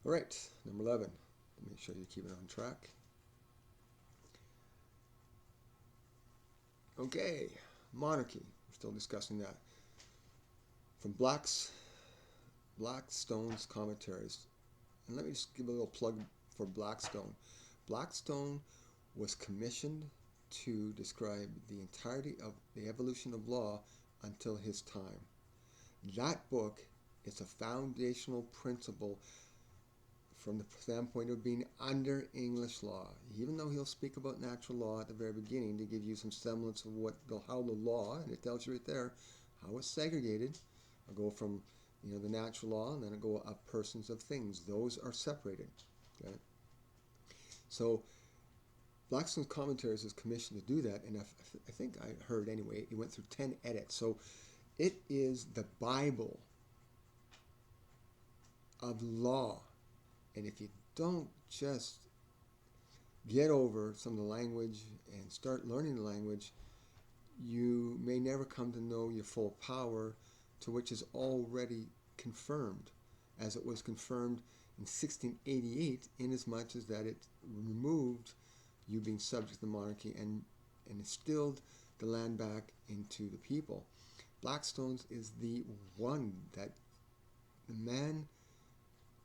All right, number 11. Make sure you keep it on track. Okay, monarchy. We're still discussing that. From Blackstone's commentaries. And let me just give a little plug for Blackstone. Blackstone was commissioned to describe the entirety of the evolution of law until his time. That book is a foundational principle from the standpoint of being under English law. Even though he'll speak about natural law at the very beginning to give you some semblance of how the law, and it tells you right there how it's segregated. I'll go from the natural law, and then I'll go up persons of things. Those are separated. Okay? So Blackstone's commentaries is commissioned to do that, and I think I heard anyway, it went through 10 edits. So it is the Bible of law. And if you don't just get over some of the language and start learning the language, you may never come to know your full power, to which is already confirmed, as it was confirmed in 1688, inasmuch as that it removed you being subject to the monarchy and instilled the land back into the people. Blackstone's is the one that the man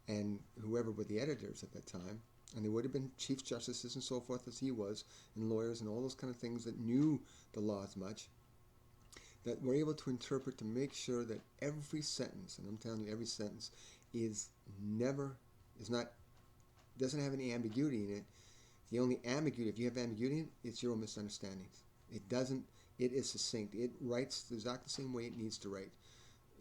and whoever were the editors at that time, and they would have been chief justices and so forth as he was, and lawyers and all those kind of things that knew the law as much, that were able to interpret to make sure that every sentence, and I'm telling you every sentence, doesn't have any ambiguity in it. The only ambiguity, if you have ambiguity in it, it's your own misunderstandings. It is succinct. It writes the exact same way it needs to write.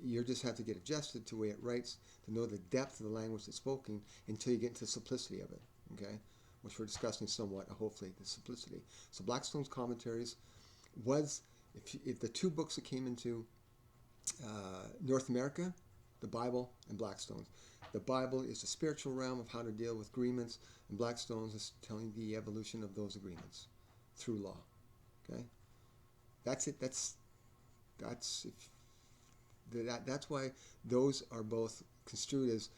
You just have to get adjusted to the way it writes to know the depth of the language that's spoken until you get into the simplicity of it, okay? Which we're discussing somewhat, hopefully, the simplicity. So Blackstone's commentaries was, if the two books that came into North America, the Bible and Blackstone's. The Bible is the spiritual realm of how to deal with agreements, and Blackstone's is telling the evolution of those agreements through law, okay? That's it. That's why those are both construed as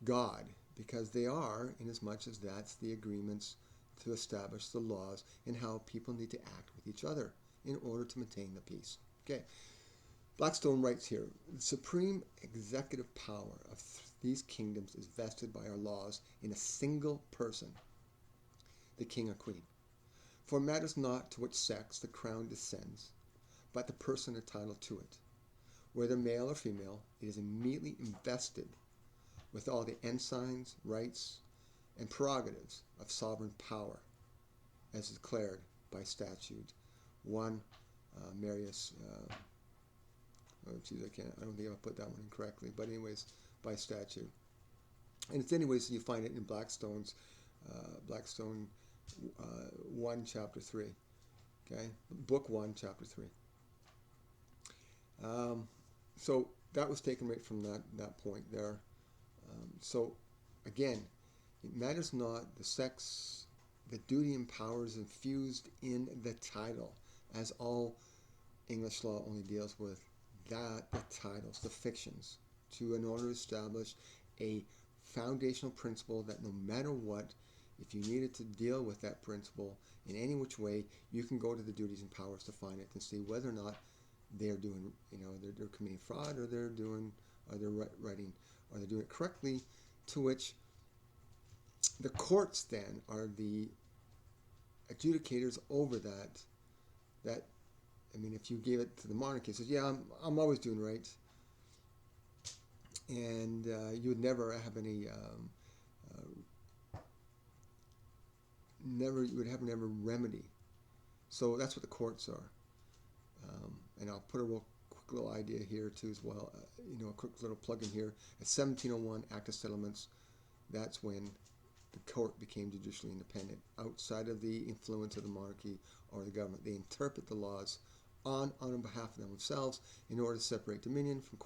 God, because they are, in as much as that's the agreements to establish the laws and how people need to act with each other in order to maintain the peace. Okay, Blackstone writes here, the supreme executive power of these kingdoms is vested by our laws in a single person, the king or queen. For it matters not to which sex the crown descends, but the person entitled to it. Whether male or female, it is immediately invested with all the ensigns, rights, and prerogatives of sovereign power, as declared by statute 1 Marius. I don't think I put that one in correctly, but anyways, by statute. And it's anyways you find it in Blackstone 1 chapter 3. Okay, book 1 chapter 3. So that was taken right from that point there. So again, it matters not the sex, the duty and powers infused in the title, as all English law only deals with the titles, the fictions, in order to establish a foundational principle that no matter what, if you needed to deal with that principle in any which way, you can go to the duties and powers to find it and see whether or not they're doing, they're committing fraud, or they're doing it correctly, to which the courts then are the adjudicators over that. If you gave it to the monarchy, it says, yeah, I'm always doing right, and you would never have any, you would have never remedy. So that's what the courts are. And I'll put a real quick little idea here too as well, a quick little plug in here. At 1701, Act of Settlements, that's when the court became judicially independent, outside of the influence of the monarchy or the government. They interpret the laws on behalf of themselves in order to separate dominion from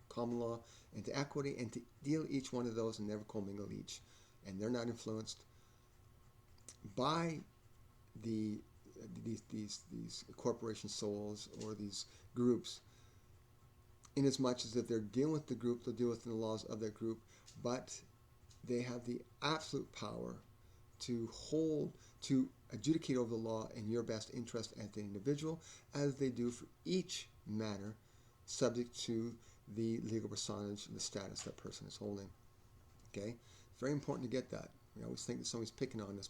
common law into equity, and to deal each one of those and never commingle each. And they're not influenced by these corporation souls or these groups, in as much as if they're dealing with the group, they'll deal with the laws of that group, but they have the absolute power to adjudicate over the law in your best interest as the individual, as they do for each matter subject to the legal personage, the status that person is holding. Okay? It's very important to get that. We always think that somebody's picking on us,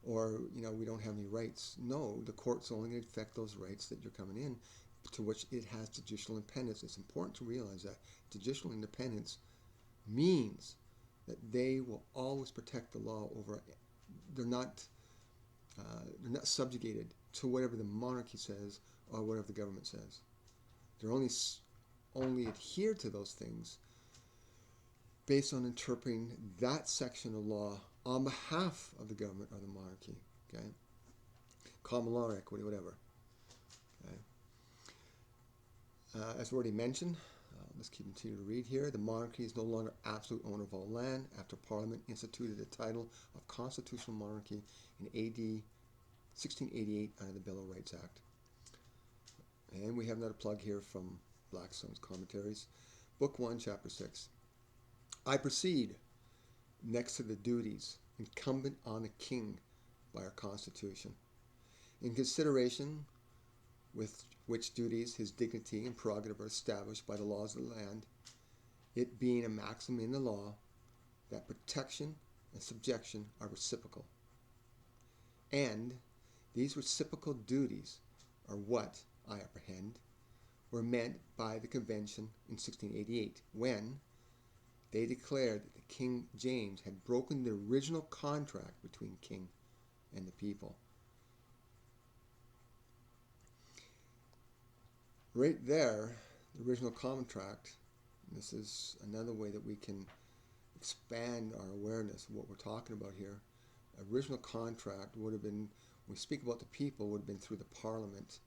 or we don't have any rights. No, the court's only going to affect those rights that you're coming in, to which it has judicial independence. It's important to realize that judicial independence means that they will always protect the law over. They're not subjugated to whatever the monarchy says or whatever the government says. They're only adhere to those things based on interpreting that section of law on behalf of the government or the monarchy. Okay, common law, equity, whatever. Okay. As already mentioned, let's continue to read here. The monarchy is no longer absolute owner of all land after Parliament instituted the title of constitutional monarchy in AD 1688 under the Bill of Rights Act. And we have another plug here from Blackstone's commentaries. Book 1, Chapter 6. I proceed next to the duties incumbent on a king by our Constitution, in consideration with which duties his dignity and prerogative are established by the laws of the land, it being a maxim in the law that protection and subjection are reciprocal. And these reciprocal duties are what, I apprehend, were meant by the Convention in 1688, when they declared that the King James had broken the original contract between king and the people. Right there, the original contract, this is another way that we can expand our awareness of what we're talking about here. Original contract would have been, when we speak about the people, would have been through the Parliament,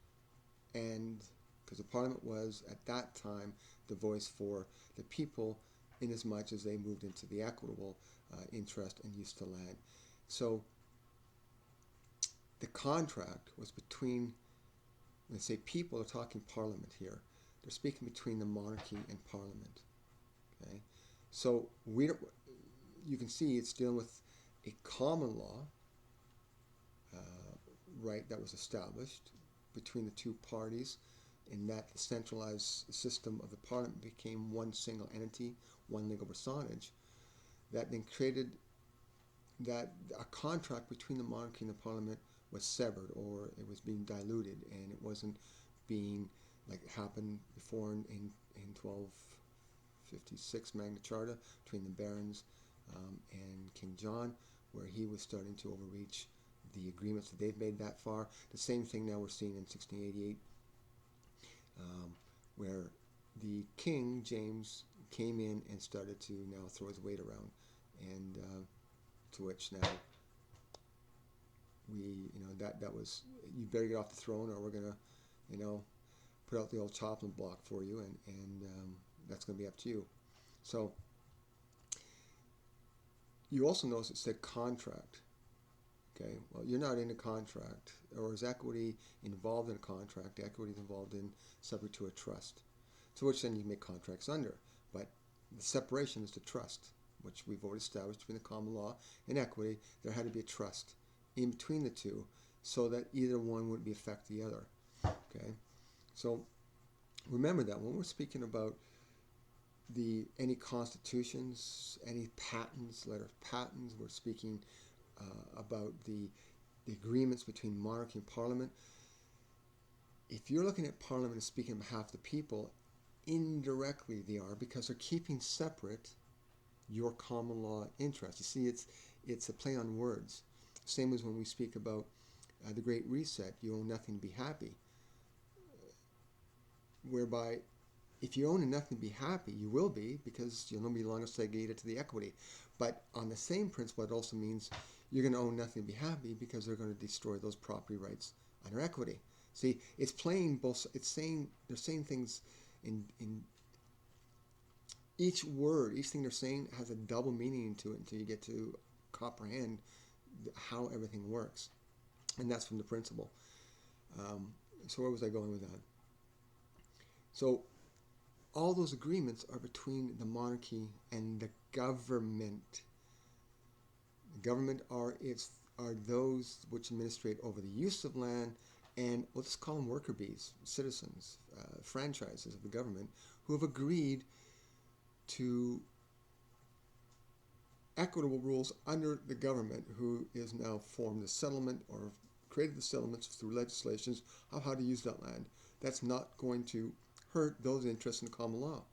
and because the Parliament was at that time the voice for the people, inasmuch as they moved into the equitable interest and use to land. So the contract was between, when they say people, they're talking Parliament here. They're speaking between the monarchy and Parliament. Okay, so you can see it's dealing with a common law right that was established between the two parties, in that the centralized system of the Parliament became one single entity, one legal personage, that then created that a contract between the monarchy and the Parliament was severed, or it was being diluted, and it wasn't being like it happened before in 1256 Magna Charta between the barons and King John, where he was starting to overreach the agreements that they've made that far. The same thing now we're seeing in 1688, where the King James came in and started to now throw his weight around, and to which now that was, you better get off the throne, or we're gonna put out the old chopping block for you, and that's gonna be up to you. So you also notice it said contract. Okay, well, you're not in a contract, or is equity involved in a contract? Equity is involved in subject to a trust, to which then you make contracts under. But the separation is the trust, which we've already established between the common law and equity. There had to be a trust in between the two, so that either one wouldn't affect the other. Okay, so remember that when we're speaking about any constitutions, any patents, letter of patents, we're speaking about the agreements between monarchy and Parliament. If you're looking at Parliament as speaking on behalf of the people, indirectly they are, because they're keeping separate your common law interest. You see, it's a play on words. Same as when we speak about the Great Reset, you own nothing to be happy. Whereby, if you own nothing to be happy, you will be, because you'll no longer segregated to the equity. But on the same principle, it also means you're going to own nothing to be happy, because they're going to destroy those property rights under equity. See, it's playing both. It's saying, they're saying things in each word, each thing they're saying has a double meaning to it until you get to comprehend how everything works. And that's from the principle. So where was I going with that? So all those agreements are between the monarchy and the government. Government are those which administrate over the use of land, and let's call them worker bees, citizens, franchises of the government, who have agreed to equitable rules under the government, who is now formed the settlement or created the settlements through legislations of how to use that land. That's not going to hurt those interests in the common law.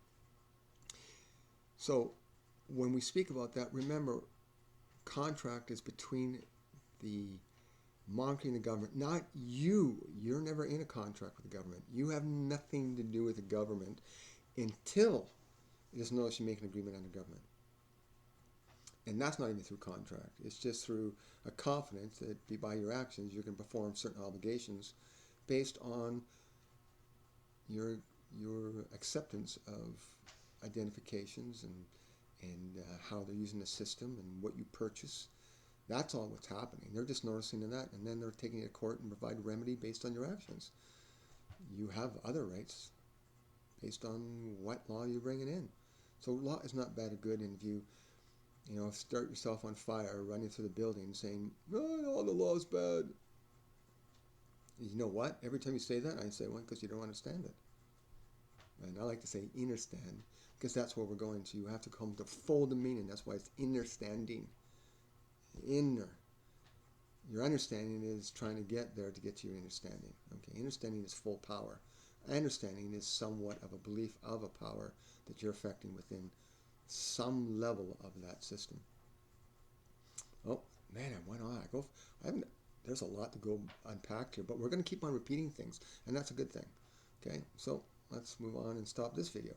So when we speak about that, remember, contract is between the monarchy and the government, not you. You're never in a contract with the government. You have nothing to do with the government until it is noticed you make an agreement under government. And that's not even through contract. It's just through a confidence that by your actions you can perform certain obligations based on your acceptance of identifications and how they're using the system and what you purchase. That's all what's happening. They're just noticing that, and then they're taking it to court and provide a remedy based on your actions. You have other rights based on what law you're bringing in. So law is not bad or good, and if you start yourself on fire running through the building saying, no, the law's bad. You know what? Every time you say that, I say, well, because you don't understand it. And I like to say innerstand, because that's where we're going to. You have to come to full meaning. That's why it's innerstanding. Inner. Your understanding is trying to get there to get to your understanding. Okay, understanding is full power. Understanding is somewhat of a belief of a power that you're affecting within some level of that system. Oh man, I went on. There's a lot to go unpack here, but we're going to keep on repeating things, and that's a good thing. Okay, so let's move on and stop this video.